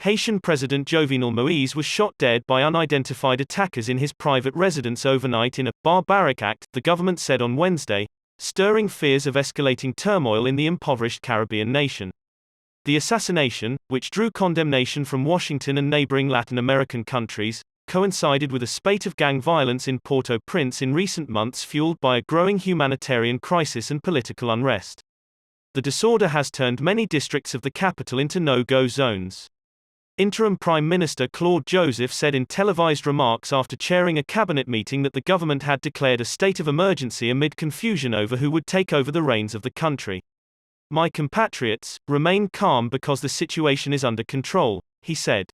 Haitian President Jovenel Moise was shot dead by unidentified attackers in his private residence overnight in a barbaric act, the government said on Wednesday, stirring fears of escalating turmoil in the impoverished Caribbean nation. The assassination, which drew condemnation from Washington and neighboring Latin American countries, coincided with a spate of gang violence in Port-au-Prince in recent months fueled by a growing humanitarian crisis and political unrest. The disorder has turned many districts of the capital into no-go zones. Interim Prime Minister Claude Joseph said in televised remarks after chairing a cabinet meeting that the government had declared a state of emergency amid confusion over who would take over the reins of the country. "My compatriots, remain calm because the situation is under control," he said.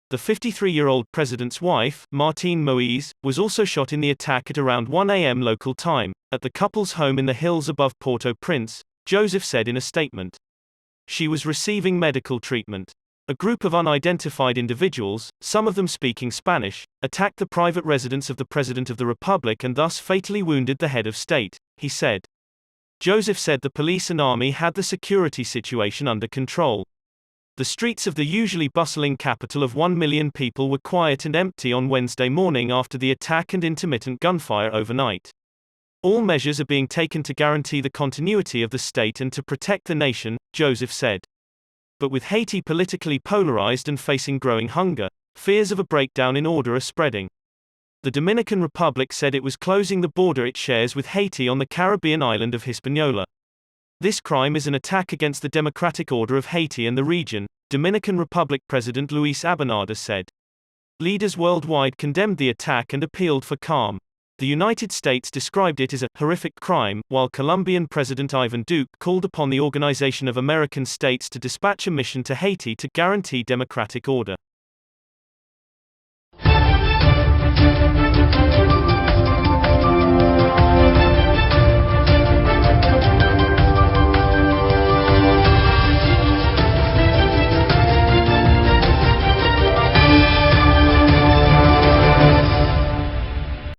The 53-year-old president's wife, Martine Moise, was also shot in the attack at around 1 a.m. local time, at the couple's home in the hills above Port-au-Prince, Joseph said in a statement. She was receiving medical treatment. A group of unidentified individuals, some of them speaking Spanish, attacked the private residence of the President of the Republic and thus fatally wounded the head of state, he said. Joseph said the police and army had the security situation under control. The streets of the usually bustling capital of 1 million people were quiet and empty on Wednesday morning after the attack and intermittent gunfire overnight. All measures are being taken to guarantee the continuity of the state and to protect the nation, Joseph said. But with Haiti politically polarized and facing growing hunger, fears of a breakdown in order are spreading. The Dominican Republic said it was closing the border it shares with Haiti on the Caribbean island of Hispaniola. This crime is an attack against the democratic order of Haiti and the region, Dominican Republic President Luis Abinader said. Leaders worldwide condemned the attack and appealed for calm. The United States described it as a horrific crime, while Colombian President Ivan Duque called upon the Organization of American States to dispatch a mission to Haiti to guarantee democratic order.